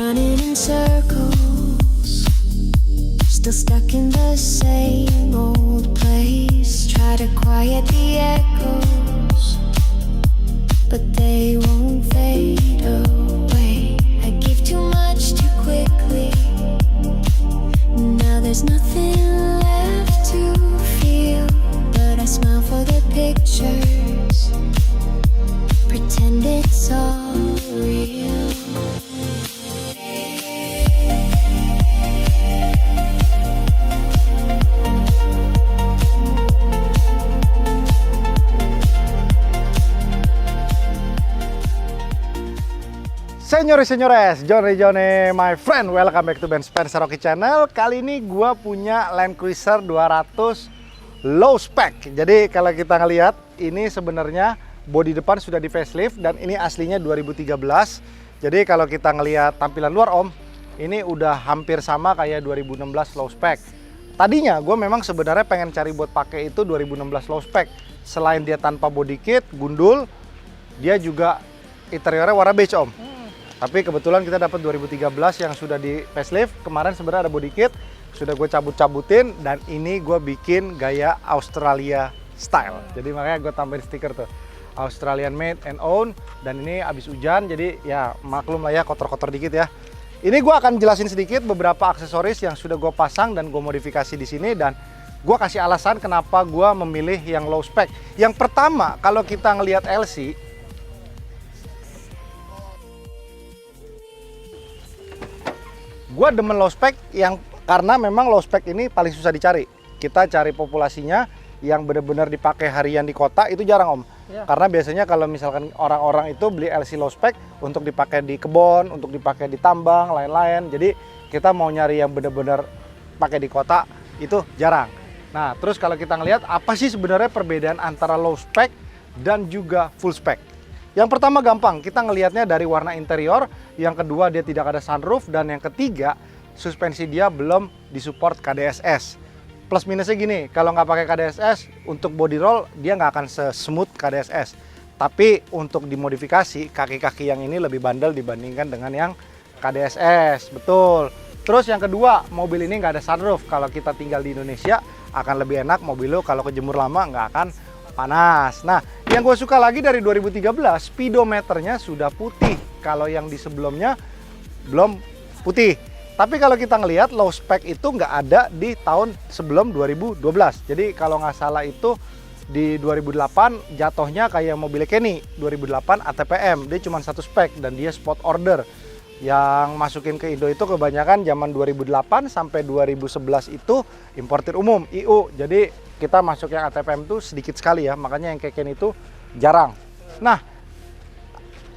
running in circles, still stuck in the same old place. Try to quiet the echoes, but they won't fade away. I give too much too quickly. Now there's nothing left to feel, but I smile for the pictures, pretend it's all real. Senyores, Johnny, my friend, welcome back to Ben Spencer Rocky Channel. Kali ini gue punya Land Cruiser 200 low spec. Jadi kalau kita ngelihat, ini sebenarnya bodi depan sudah di facelift dan ini aslinya 2013. Jadi kalau kita ngelihat tampilan luar om, ini udah hampir sama kayak 2016 low spec. Tadinya gue memang sebenarnya pengen cari buat pakai itu 2016 low spec. Selain dia tanpa body kit, gundul, dia juga interiornya warna beige om. Tapi kebetulan kita dapat 2013 yang sudah di facelift. Kemarin sebenarnya ada body kit, sudah gue cabut-cabutin dan ini gue bikin gaya Australia style. Jadi makanya gue tambahin stiker tuh, Australian made and own. Dan ini abis hujan, jadi ya maklum lah ya kotor-kotor dikit ya. Ini gue akan jelasin sedikit beberapa aksesoris yang sudah gue pasang dan gue modifikasi di sini, dan gue kasih alasan kenapa gue memilih yang low spec. Yang pertama, kalau kita ngelihat LC, gue demen low spec yang karena memang low spec ini paling susah dicari. Kita cari populasinya yang benar-benar dipakai harian di kota itu jarang om. Ya. Karena biasanya kalau misalkan orang-orang itu beli LC low spec untuk dipakai di kebun, untuk dipakai di tambang, lain-lain. Jadi kita mau nyari yang benar-benar pakai di kota itu jarang. Nah terus kalau kita ngelihat apa sih sebenarnya perbedaan antara low spec dan juga full spec. Yang pertama gampang, kita ngelihatnya dari warna interior. Yang kedua dia tidak ada sunroof. Dan yang ketiga, suspensi dia belum disupport KDSS. Plus minusnya gini, kalau nggak pakai KDSS, untuk body roll dia nggak akan se-smooth KDSS. Tapi untuk dimodifikasi, kaki-kaki yang ini lebih bandel dibandingkan dengan yang KDSS. Betul. Terus yang kedua, mobil ini nggak ada sunroof. Kalau kita tinggal di Indonesia, akan lebih enak mobil lo kalau kejemur lama nggak akan panas. Nah, yang gue suka lagi dari 2013, speedometernya sudah putih. Kalau yang di sebelumnya belum putih. Tapi kalau kita ngelihat low spec itu nggak ada di tahun sebelum 2012. Jadi kalau nggak salah itu di 2008 jatuhnya kayak mobil Kenny 2008 ATPM. Dia cuma satu spek dan dia spot order. Yang masukin ke Indo itu kebanyakan zaman 2008 sampai 2011 itu importir umum IU. Jadi kita masuk yang ATPM itu sedikit sekali ya, makanya yang keken itu jarang. Nah,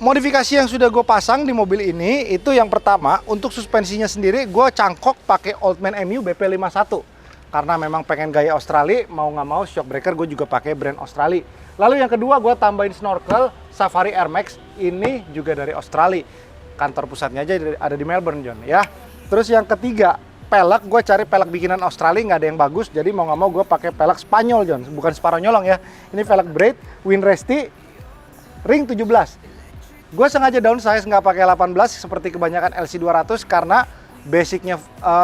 modifikasi yang sudah gue pasang di mobil ini itu yang pertama, untuk suspensinya sendiri gue cangkok pakai Oldman MU BP51 karena memang pengen gaya Australia, mau nggak mau shock breaker gue juga pakai brand Australia. Lalu yang kedua gue tambahin snorkel Safari Air Max, ini juga dari Australia. Kantor pusatnya aja ada di Melbourne John ya. Terus yang ketiga, pelek, gue cari pelek bikinan Australia, nggak ada yang bagus, jadi mau nggak mau gue pakai pelek Spanyol John, bukan Sparanyolong ya. Ini pelek braid Winresti ring 17. Gue sengaja downsize, nggak pakai 18 seperti kebanyakan LC 200 karena basicnya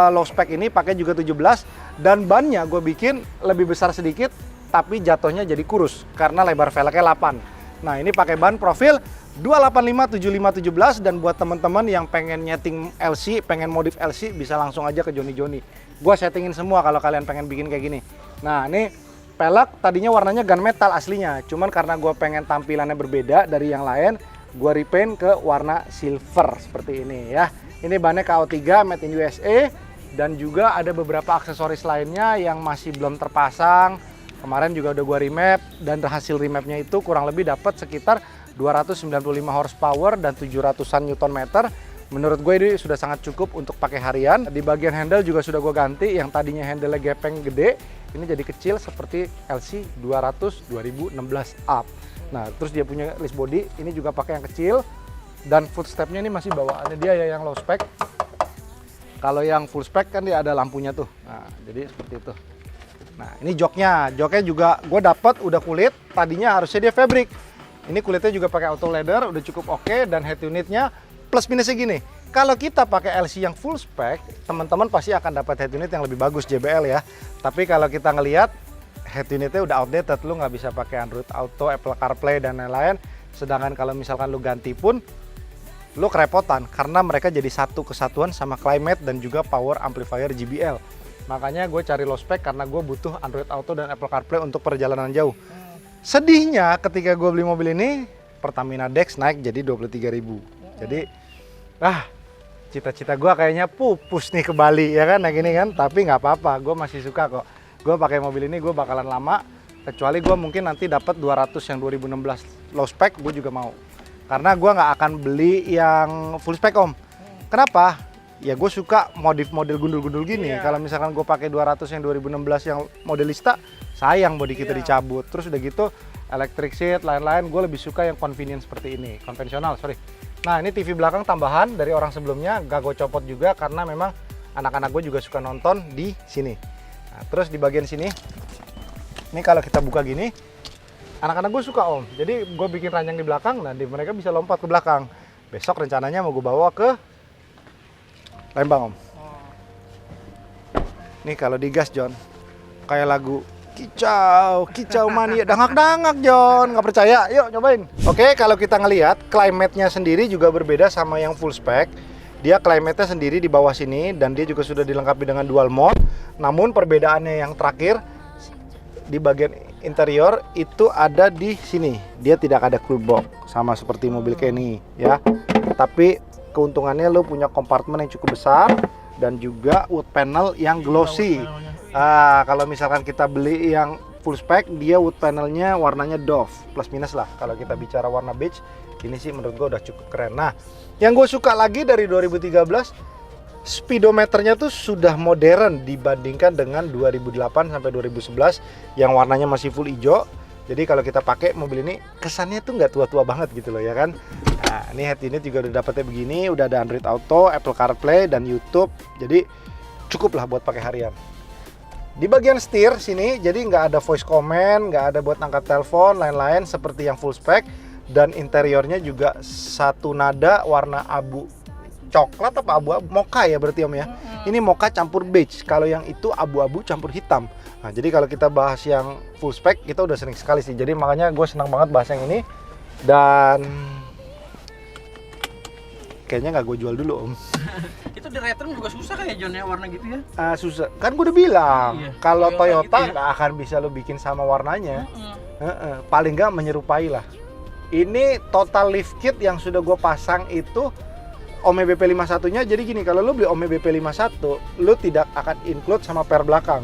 low spec ini pakai juga 17, dan bannya gue bikin lebih besar sedikit tapi jatuhnya jadi kurus karena lebar velgnya 8. Nah ini pakai ban profil 285 75 17, dan buat teman-teman yang pengen nyeting LC, pengen modif LC, bisa langsung aja ke Johnny. Gue settingin semua kalau kalian pengen bikin kayak gini. Nah ini pelek tadinya warnanya gunmetal aslinya, cuman karena gue pengen tampilannya berbeda dari yang lain, gue repaint ke warna silver seperti ini ya. Ini bannya KO3 made in USA, dan juga ada beberapa aksesoris lainnya yang masih belum terpasang. Kemarin juga udah gue remap, dan hasil remapnya itu kurang lebih dapat sekitar 295 horsepower dan 700-an Newton meter. Menurut gue ini sudah sangat cukup untuk pakai harian. Di bagian handle juga sudah gue ganti, yang tadinya handle gepeng gede, ini jadi kecil seperti LC 200 2016 up. Nah, terus dia punya list body, ini juga pakai yang kecil, dan footstepnya ini masih bawaannya dia ya yang low spec. Kalau yang full spec kan dia ada lampunya tuh. Nah, jadi seperti itu. Nah, ini joknya juga gue dapat udah kulit, tadinya harusnya dia fabric. Ini kulitnya juga pakai auto leather, udah cukup oke, dan head unitnya plus minusnya gini. Kalau kita pakai LC yang full spec, teman-teman pasti akan dapat head unit yang lebih bagus JBL ya. Tapi kalau kita ngelihat head unitnya udah outdated, lu nggak bisa pakai Android Auto, Apple CarPlay dan lain-lain. Sedangkan kalau misalkan lu ganti pun, lu kerepotan karena mereka jadi satu kesatuan sama climate dan juga power amplifier JBL. Makanya gue cari low spec karena gue butuh Android Auto dan Apple CarPlay untuk perjalanan jauh. Sedihnya ketika gue beli mobil ini, Pertamina Dex naik jadi 23.000. Jadi, cita-cita gue kayaknya pupus nih ke Bali ya kan, naik gini kan. Tapi nggak apa-apa, gue masih suka kok. Gue pakai mobil ini gue bakalan lama. Kecuali gue mungkin nanti dapat 200 yang 2016 low spec, gue juga mau. Karena gue nggak akan beli yang full spec om. Kenapa? Ya gue suka modif-model gundul-gundul gini. Kalau misalkan gue pakai 200 yang 2016 yang modelista, sayang bodi kita dicabut. Terus udah gitu electric seat, lain-lain, gue lebih suka yang convenience seperti ini, konvensional, sorry. Nah ini TV belakang tambahan dari orang sebelumnya, gak gue copot juga karena memang anak-anak gue juga suka nonton di sini. Nah, terus di bagian sini, ini kalau kita buka gini, anak-anak gue suka om. Jadi gue bikin ranjang di belakang, nanti mereka bisa lompat ke belakang. Besok rencananya mau gue bawa ke Lembang om. Nih kalau digas John, kayak lagu kicau, kicau mania, dangak-dangak John, nggak percaya? Yuk nyobain. Oke, kalau kita ngelihat climate-nya sendiri juga berbeda sama yang full spec. Dia climate-nya sendiri di bawah sini dan dia juga sudah dilengkapi dengan dual mode. Namun perbedaannya yang terakhir di bagian interior itu ada di sini. Dia tidak ada cool box sama seperti mobil Kenny ya. Tapi keuntungannya lo punya kompartemen yang cukup besar dan juga wood panel yang glossy. Kalau misalkan kita beli yang full spec, dia wood panelnya warnanya Dove, plus minus lah. Kalau kita bicara warna beige, ini sih menurut gue udah cukup keren. Nah, yang gue suka lagi dari 2013, speedometernya tuh sudah modern dibandingkan dengan 2008 sampai 2011 yang warnanya masih full hijau. Jadi kalau kita pakai mobil ini kesannya tuh nggak tua-tua banget gitu loh ya kan. Nah ini head unit juga udah dapetnya begini, udah ada Android Auto, Apple CarPlay dan YouTube. Jadi cukup lah buat pakai harian. Di bagian setir sini jadi nggak ada voice command, nggak ada buat angkat telepon, lain-lain seperti yang full spec. Dan interiornya juga satu nada warna abu coklat apa abu-abu, mocha ya berarti om ya. Ini mocha campur beige, kalau yang itu abu-abu campur hitam. Nah jadi kalau kita bahas yang full spec kita udah sering sekali sih. Jadi makanya gue senang banget bahas yang ini. Dan kayaknya nggak gue jual dulu om. Itu di return juga susah kayak John ya warna gitu ya? Susah, kan gue udah bilang kalau Toyota gitu nggak akan bisa lo bikin sama warnanya. Paling nggak menyerupai lah. Ini total lift kit yang sudah gue pasang itu OME BP51 nya. Jadi gini, kalau lo beli OME BP51 lo tidak akan include sama per belakang.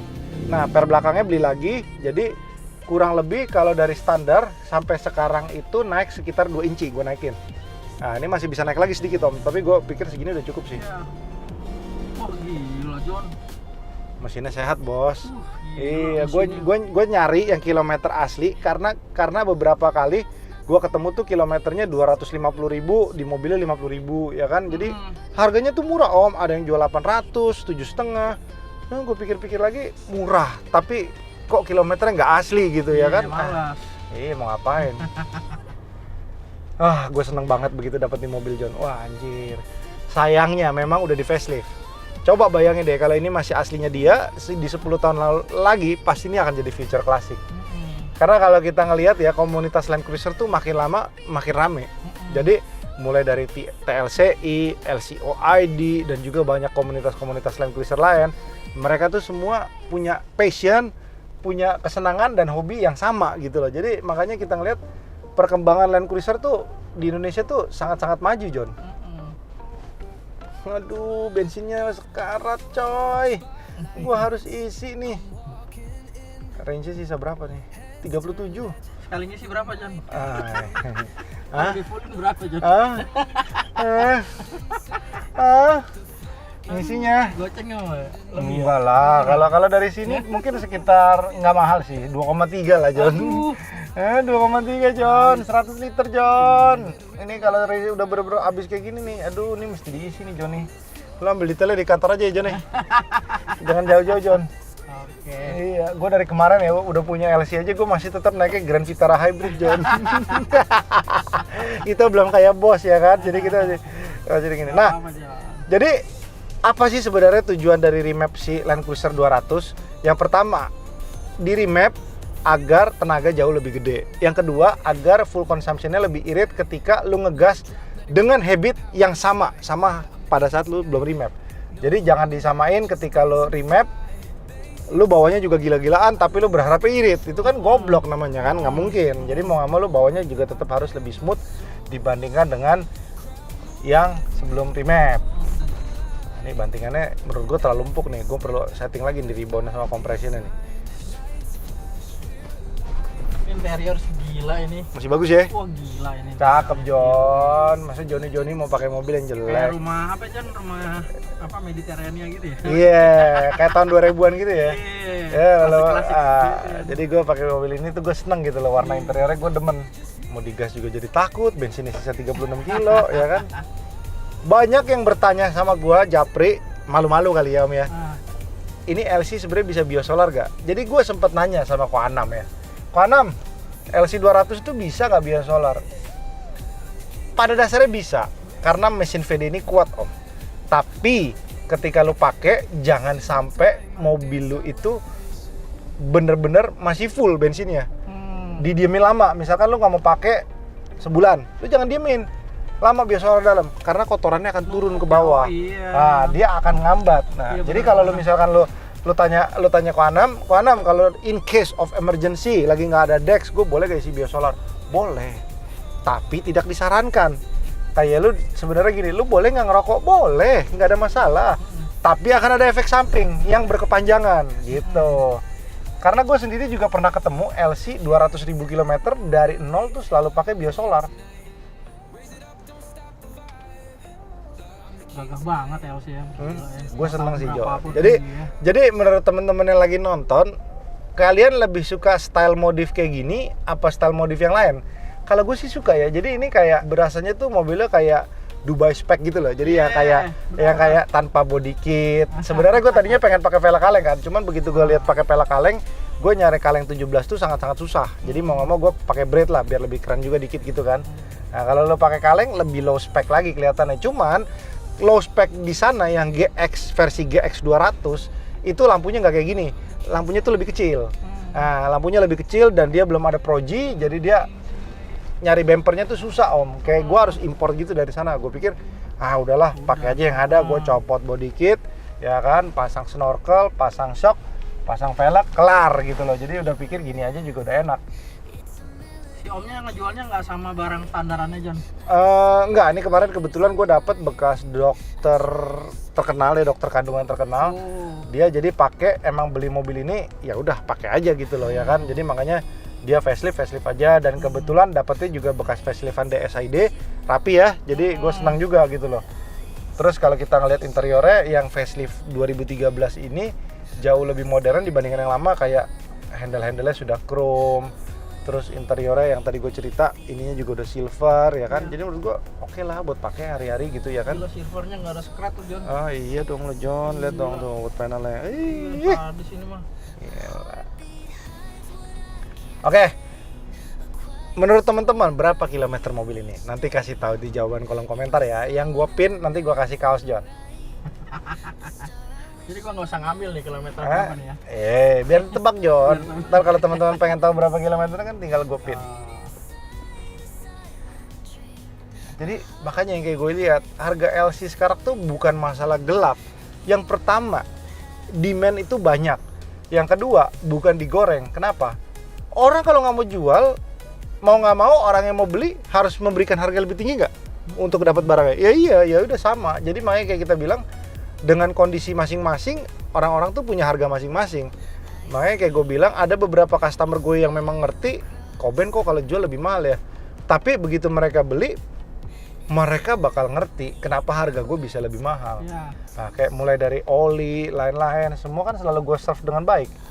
Nah per belakangnya beli lagi, jadi kurang lebih kalau dari standar sampai sekarang itu naik sekitar 2 inci gue naikin. Nah ini masih bisa naik lagi sedikit om, tapi gue pikir segini udah cukup sih. Ya. Wah gila John. Mesinnya sehat bos. Gila, Iya, gue nyari yang kilometer asli karena beberapa kali gue ketemu tuh kilometernya 250.000, di mobilnya 50.000 ya kan. Jadi harganya tuh murah om, ada yang jual 800, 7,5. Nah gue pikir-pikir lagi murah, tapi kok kilometernya nggak asli gitu ya kan. Malas. Mau ngapain. Gue seneng banget begitu dapat di mobil John. Wah anjir. Sayangnya memang udah di facelift. Coba bayangin deh kalau ini masih aslinya dia di 10 tahun lagi pasti ini akan jadi feature klasik. Karena kalau kita ngelihat ya komunitas Land Cruiser tuh makin lama makin rame. Jadi mulai dari TLCI, LCOID dan juga banyak komunitas-komunitas Land Cruiser lain, mereka tuh semua punya passion, punya kesenangan dan hobi yang sama gitu loh. Jadi makanya kita ngelihat perkembangan Land Cruiser tuh di Indonesia tuh sangat-sangat maju John. Aduh bensinnya sekarat coy. Gua harus isi nih. Range sisa berapa nih? 37. Sekalinya sih berapa John? Hah? Di fullin berapa John? Isinya Goceng nggak? enggak lah, kalau dari sini mungkin sekitar nggak mahal sih, 2,3 lah John. 2,3 John, 100 liter John. Ini kalau udah bener-bener habis kayak gini nih, aduh ini mesti diisi nih John nih. Lo ambil detailnya di kantor aja ya John nih. Jangan jauh-jauh John. Oke. Iya, gue dari kemarin ya udah punya LC aja gue masih tetap naiknya Grand Vitara Hybrid John. Kita belum kayak bos ya kan, jadi kita Oh, jadi gini. Nggak Nah, apa-apa, Jon. jadi apa sih sebenarnya tujuan dari remap si Land Cruiser 200? Yang pertama, di remap agar tenaga jauh lebih gede. Yang kedua, agar fuel consumption-nya lebih irit ketika lu ngegas dengan habit yang sama pada saat lu belum remap. Jadi jangan disamain ketika lu remap, lu bawanya juga gila-gilaan tapi lu berharapnya irit. Itu kan goblok namanya kan, nggak mungkin. Jadi mau nggak mau lu bawanya juga tetap harus lebih smooth dibandingkan dengan yang sebelum remap. Ini bantingannya menurut gue terlalu empuk nih, gue perlu setting lagi di rebound sama compression-nya nih. Interior segila ini. Masih bagus ya? Wah gila ini. Cakep John, masa Joni mau pakai mobil yang Kayak jelek? rumah apa Jon? Rumah apa Mediterania gitu ya? Iya, kayak tahun 2000-an gitu ya. Iya. Ya kalau Klasik-klasik gitu ya. jadi gue pakai mobil ini tuh gue seneng gitu loh, warna interiornya gue demen. Mau digas juga jadi takut, bensinnya sisa 36 kilo ya kan. Banyak yang bertanya sama gue, Japri, malu-malu kali ya Om ya. Ah, Ini LC sebenarnya bisa biosolar gak? Jadi gue sempet nanya sama Ko Anam ya. Ko Anam, LC 200 itu bisa gak biosolar? Pada dasarnya bisa, karena mesin VD ini kuat Om. Tapi ketika lu pakai, jangan sampai mobil lu itu bener-bener masih full bensinnya. Didiemin lama, misalkan lu nggak mau pakai sebulan, lu jangan diemin lama biosolar dalam, karena kotorannya akan turun ke bawah. Oh, iya. Nah, dia akan ngambat. Nah, Iya, jadi benar, kalau lu benar. misalkan lu tanya Ko Anam kalau in case of emergency lagi nggak ada Dex, gue boleh gak isi biosolar? Boleh, tapi tidak disarankan. Kayak lu sebenarnya gini, lu boleh nggak ngerokok? Boleh, nggak ada masalah. Tapi akan ada efek samping yang berkepanjangan gitu. Karena gue sendiri juga pernah ketemu LC 200.000 km dari nol tuh selalu pakai biosolar. gagah banget LC ya. Gue seneng sih Jo. Berapapun Jadi tingginya. jadi menurut temen-temen yang lagi nonton, kalian lebih suka style modif kayak gini apa style modif yang lain? Kalau gue sih suka ya. Jadi ini kayak berasanya tuh mobilnya kayak Dubai spec gitu loh. Jadi Yeah, yang kayak tanpa body kit. Sebenarnya gue tadinya pengen pakai velg kaleng kan. Cuman begitu gue lihat pakai velg kaleng, gue nyari kaleng 17 tuh sangat-sangat susah. Jadi mau nggak mau gue pakai braid lah biar lebih keren juga dikit gitu kan. Nah, kalau lo pakai kaleng lebih low spec lagi kelihatannya. Cuman low spec di sana yang GX versi GX 200 itu lampunya nggak kayak gini. Lampunya tuh lebih kecil. Nah, lampunya lebih kecil dan dia belum ada proji, jadi dia nyari bumpernya tuh susah Om. Kayak gue harus import gitu dari sana. Gue pikir udahlah pakai aja yang ada. Gue copot body kit, ya kan, pasang snorkel, pasang shock, pasang velg, kelar gitu loh. Jadi udah pikir gini aja juga udah enak. Si Omnya ngejualnya nggak sama barang standarannya John. Enggak, ini kemarin kebetulan gue dapet bekas dokter terkenal ya, dokter kandungan terkenal. Oh. Dia jadi pakai, emang beli mobil ini ya udah pakai aja gitu loh ya kan. Jadi makanya dia facelift aja, dan kebetulan dapetnya juga bekas faceliftan DSID rapi ya. Jadi gue senang juga gitu loh. Terus kalau kita ngeliat interiornya yang facelift 2013 ini jauh lebih modern dibandingkan yang lama, kayak handle-handlenya sudah chrome. Terus interiornya yang tadi gue cerita ininya juga udah silver ya kan. Jadi menurut gue oke lah buat pakai hari-hari gitu ya kan. Gila, silvernya nggak ada scratch tuh John. Oh iya dong lo John, lihat dong tuh wood panelnya. Di sini mah. Gila. Oke. Menurut teman-teman berapa kilometer mobil ini? Nanti kasih tahu di jawaban kolom komentar ya. Yang gue pin nanti gue kasih kaos John. Jadi gua nggak usah ngambil nih kilometer berapa nih ya. Biar tebak John. Ntar kalau teman-teman pengen tahu berapa kilometer kan tinggal gue pin. Jadi makanya yang kayak gue lihat harga LC sekarang tuh bukan masalah gelap. Yang pertama, demand itu banyak. Yang kedua, bukan digoreng. Kenapa? Orang kalau nggak mau jual, mau nggak mau orang yang mau beli harus memberikan harga lebih tinggi nggak untuk dapat barangnya? Ya iya, ya udah sama. Jadi makanya kayak kita bilang, dengan kondisi masing-masing, orang-orang tuh punya harga masing-masing. Makanya kayak gue bilang, ada beberapa customer gue yang memang ngerti, Koben kok kalau jual lebih mahal ya. Tapi begitu mereka beli, mereka bakal ngerti kenapa harga gue bisa lebih mahal. Ya. Nah, kayak mulai dari oli, lain-lain, semua kan selalu gue serve dengan baik.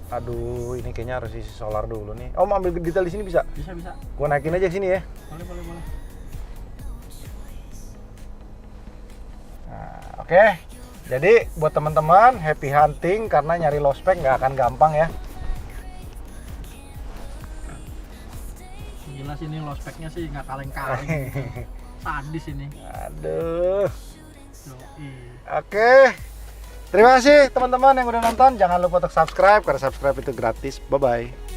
Aduh, ini kayaknya harus isi solar dulu nih. Om ambil detail di sini bisa? Bisa. Gue naikin aja ke sini ya. Boleh. Nah, oke. Jadi buat teman-teman happy hunting karena nyari low spec nggak akan gampang ya. Gila sih ini low spec-nya sih nggak kaleng-kaleng. Sadis ini. Aduh. Yoi. Oke. Terima kasih teman-teman yang udah nonton. Jangan lupa untuk subscribe karena subscribe itu gratis. Bye bye.